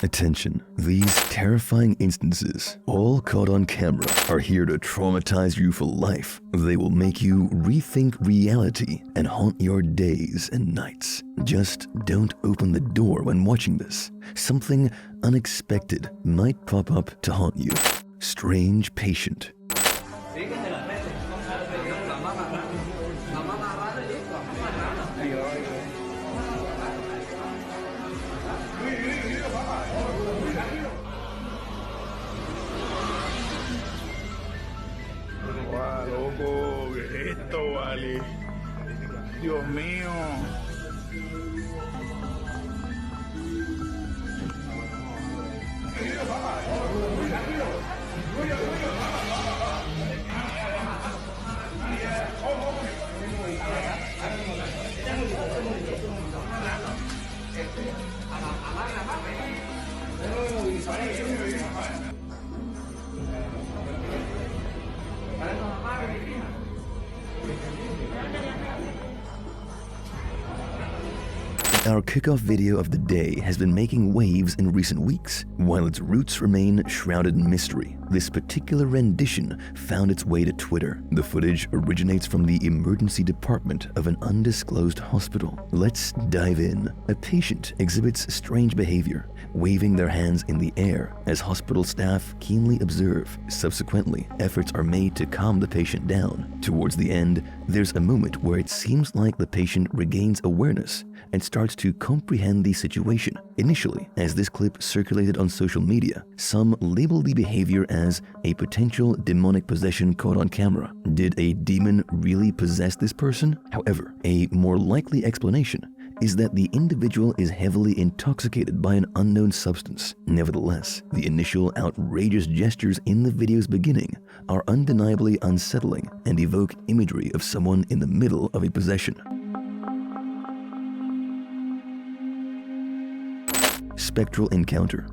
Attention, these terrifying instances, all caught on camera, are here to traumatize you for life. They will make you rethink reality and haunt your days and nights. Just don't open the door when watching this. Something unexpected might pop up to haunt you. Strange patient. Wow, loco, ¿qué es esto, vale? Dios mío. Our kickoff video of the day has been making waves in recent weeks. While its roots remain shrouded in mystery, this particular rendition found its way to Twitter. The footage originates from the emergency department of an undisclosed hospital. Let's dive in. A patient exhibits strange behavior, waving their hands in the air as hospital staff keenly observe. Subsequently, efforts are made to calm the patient down. Towards the end, there's a moment where it seems like the patient regains awareness and starts to comprehend the situation. Initially, as this clip circulated on social media, some labeled the behavior as a potential demonic possession caught on camera. Did a demon really possess this person? However, a more likely explanation is that the individual is heavily intoxicated by an unknown substance. Nevertheless, the initial outrageous gestures in the video's beginning are undeniably unsettling and evoke imagery of someone in the middle of a possession. Spectral encounter.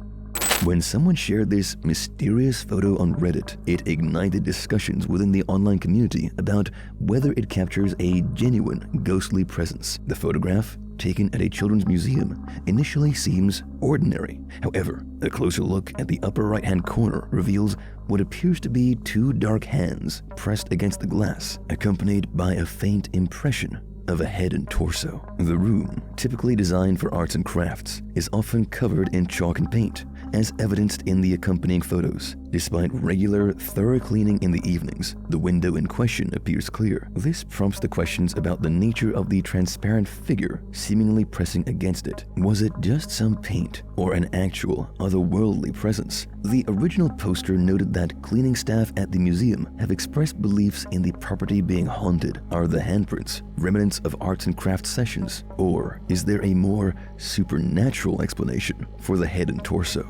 When someone shared this mysterious photo on Reddit, it ignited discussions within the online community about whether it captures a genuine ghostly presence. The photograph, taken at a children's museum, initially seems ordinary. However, a closer look at the upper right-hand corner reveals what appears to be two dark hands pressed against the glass, accompanied by a faint impression of a head and torso. The room, typically designed for arts and crafts, is often covered in chalk and paint, as evidenced in the accompanying photos. Despite regular, thorough cleaning in the evenings, the window in question appears clear. This prompts the questions about the nature of the transparent figure seemingly pressing against it. Was it just some paint or an actual otherworldly presence? The original poster noted that cleaning staff at the museum have expressed beliefs in the property being haunted. Are the handprints remnants of arts and crafts sessions? Or is there a more supernatural explanation for the head and torso?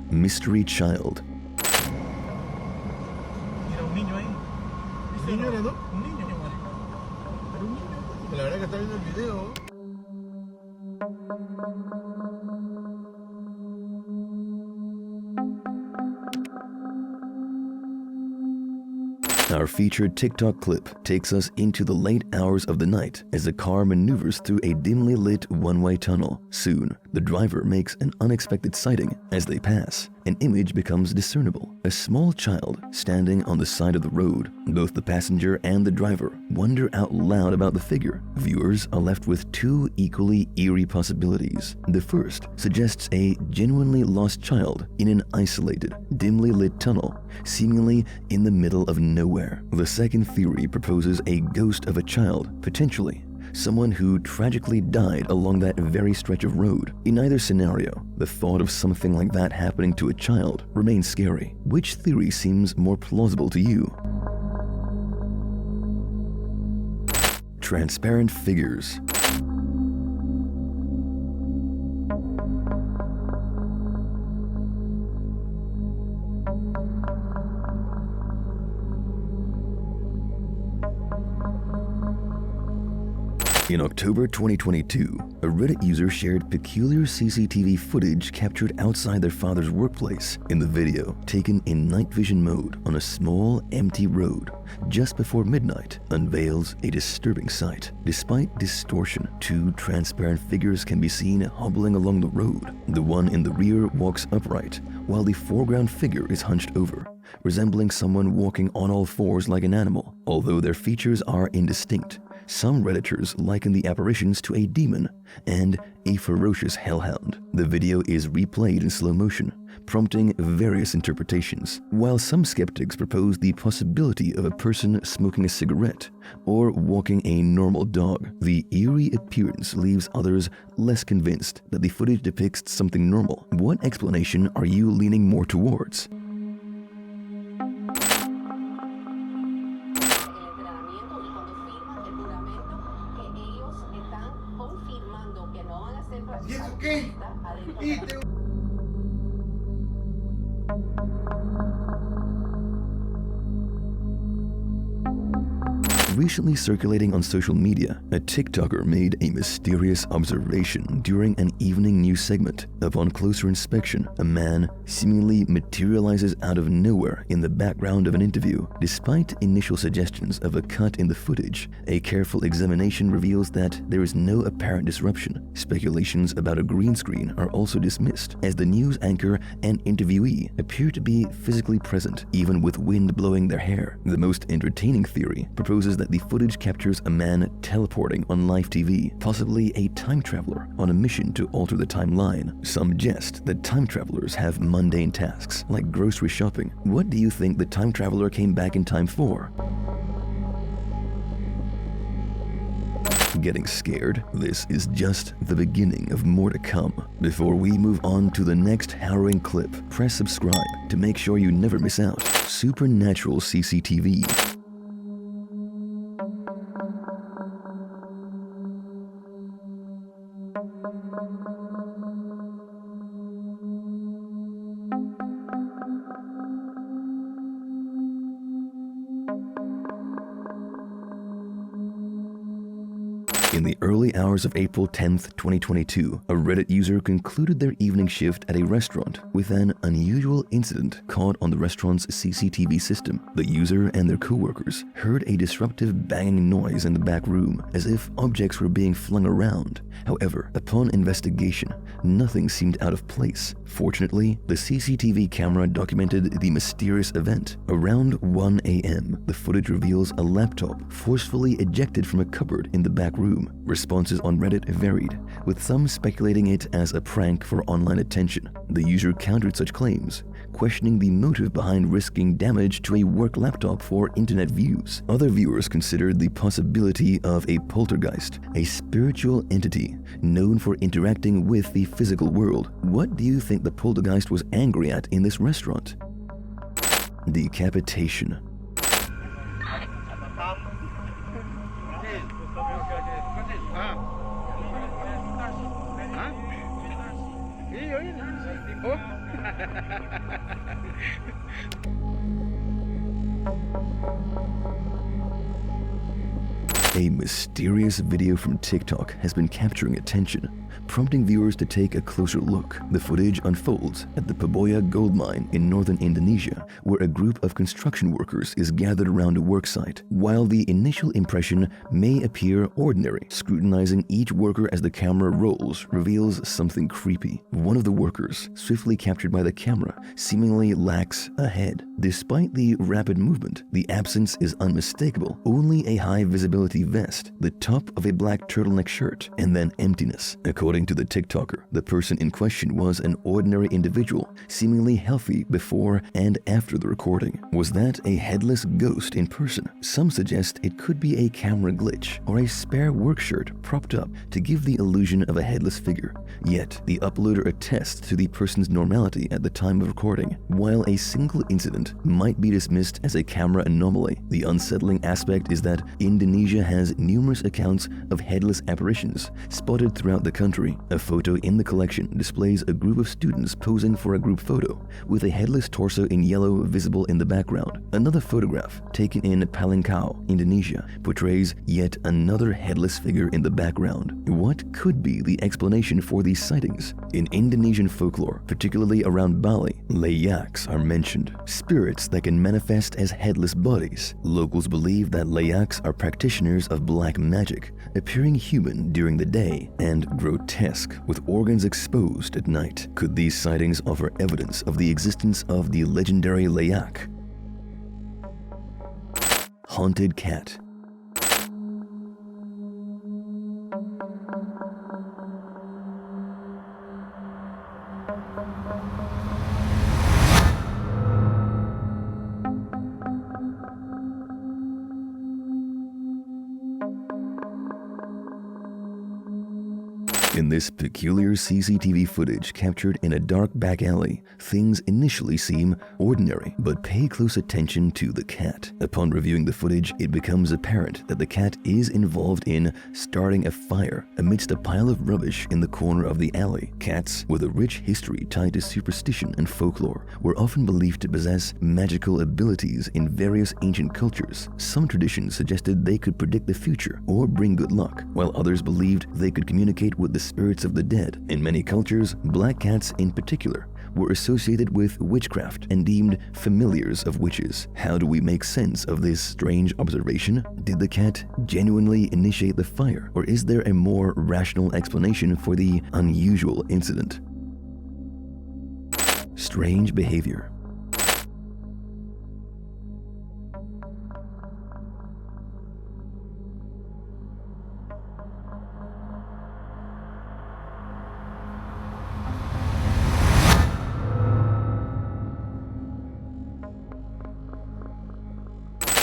Mystery child. Mira un niño ahí. ¿Un niño era, no? Un niño. Era un niño. Porque la verdad que está viendo el video. Our featured TikTok clip takes us into the late hours of the night as the car maneuvers through a dimly lit one-way tunnel. Soon, the driver makes an unexpected sighting. As they pass, an image becomes discernible. A small child standing on the side of the road. Both the passenger and the driver wonder out loud about the figure. Viewers are left with two equally eerie possibilities. The first suggests a genuinely lost child in an isolated, dimly lit tunnel, seemingly in the middle of nowhere. The second theory proposes a ghost of a child, potentially someone who tragically died along that very stretch of road. In either scenario, the thought of something like that happening to a child remains scary. Which theory seems more plausible to you? Transparent figures. In October 2022, a Reddit user shared peculiar CCTV footage captured outside their father's workplace. In the video, taken in night vision mode on a small, empty road, just before midnight, unveils a disturbing sight. Despite distortion, two transparent figures can be seen hobbling along the road. The one in the rear walks upright, while the foreground figure is hunched over, resembling someone walking on all fours like an animal. Although their features are indistinct, some Redditors liken the apparitions to a demon and a ferocious hellhound. The video is replayed in slow motion, prompting various interpretations. While some skeptics propose the possibility of a person smoking a cigarette or walking a normal dog, the eerie appearance leaves others less convinced that the footage depicts something normal. What explanation are you leaning more towards? ¿Y eso qué? Recently circulating on social media, a TikToker made a mysterious observation during an evening news segment. Upon closer inspection, a man seemingly materializes out of nowhere in the background of an interview. Despite initial suggestions of a cut in the footage, a careful examination reveals that there is no apparent disruption. Speculations about a green screen are also dismissed, as the news anchor and interviewee appear to be physically present, even with wind blowing their hair. The most entertaining theory proposes that the footage captures a man teleporting on live TV, possibly a time traveler on a mission to alter the timeline. Some jest that time travelers have mundane tasks, like grocery shopping. What do you think the time traveler came back in time for? Getting scared? This is just the beginning of more to come. Before we move on to the next harrowing clip, press subscribe to make sure you never miss out. Supernatural CCTV. In the early hours of April 10th, 2022, a Reddit user concluded their evening shift at a restaurant with an unusual incident caught on the restaurant's CCTV system. The user and their co-workers heard a disruptive banging noise in the back room, as if objects were being flung around. However, upon investigation, nothing seemed out of place. Fortunately, the CCTV camera documented the mysterious event. Around 1 a.m., the footage reveals a laptop forcefully ejected from a cupboard in the back room. Responses on Reddit varied, with some speculating it as a prank for online attention. The user countered such claims, questioning the motive behind risking damage to a work laptop for internet views. Other viewers considered the possibility of a poltergeist, a spiritual entity known for interacting with the physical world. What do you think the poltergeist was angry at in this restaurant? Decapitation. A mysterious video from TikTok has been capturing attention, prompting viewers to take a closer look. The footage unfolds at the Paboya gold mine in northern Indonesia, where a group of construction workers is gathered around a worksite. While the initial impression may appear ordinary, scrutinizing each worker as the camera rolls reveals something creepy. One of the workers, swiftly captured by the camera, seemingly lacks a head. Despite the rapid movement, the absence is unmistakable. Only a high visibility vest, the top of a black turtleneck shirt, and then emptiness. According to the TikToker, the person in question was an ordinary individual, seemingly healthy before and after the recording. Was that a headless ghost in person? Some suggest it could be a camera glitch or a spare work shirt propped up to give the illusion of a headless figure. Yet, the uploader attests to the person's normality at the time of recording. While a single incident might be dismissed as a camera anomaly, the unsettling aspect is that Indonesia has numerous accounts of headless apparitions spotted throughout the country. A photo in the collection displays a group of students posing for a group photo with a headless torso in yellow visible in the background. Another photograph taken in Palangka, Indonesia, portrays yet another headless figure in the background. What could be the explanation for these sightings? In Indonesian folklore, particularly around Bali, layaks are mentioned, spirits that can manifest as headless bodies. Locals believe that layaks are practitioners of black magic, appearing human during the day and grotesque with organs exposed at night. Could these sightings offer evidence of the existence of the legendary layak? Haunted cat. In this peculiar CCTV footage captured in a dark back alley, things initially seem ordinary, but pay close attention to the cat. Upon reviewing the footage, it becomes apparent that the cat is involved in starting a fire amidst a pile of rubbish in the corner of the alley. Cats, with a rich history tied to superstition and folklore, were often believed to possess magical abilities in various ancient cultures. Some traditions suggested they could predict the future or bring good luck, while others believed they could communicate with the spirits of the dead. In many cultures, black cats in particular were associated with witchcraft and deemed familiars of witches. How do we make sense of this strange observation? Did the cat genuinely initiate the fire, or is there a more rational explanation for the unusual incident? Strange behavior.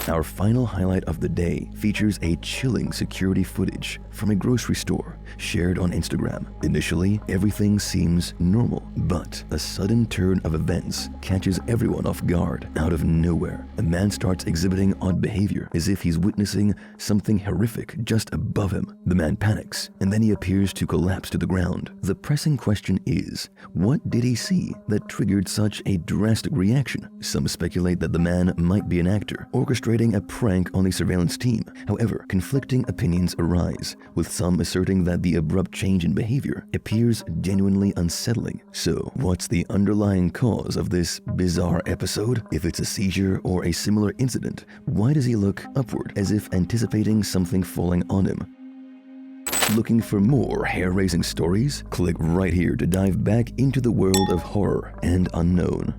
Our final highlight of the day features a chilling security footage from a grocery store shared on Instagram. Initially, everything seems normal, but a sudden turn of events catches everyone off guard. Out of nowhere, a man starts exhibiting odd behavior as if he's witnessing something horrific just above him. The man panics, and then he appears to collapse to the ground. The pressing question is, what did he see that triggered such a drastic reaction? Some speculate that the man might be an actor, orchestrating a prank on the surveillance team. However, conflicting opinions arise, with some asserting that the abrupt change in behavior appears genuinely unsettling. So, what's the underlying cause of this bizarre episode? If it's a seizure or a similar incident, why does he look upward as if anticipating something falling on him? Looking for more hair-raising stories? Click right here to dive back into the world of horror and unknown.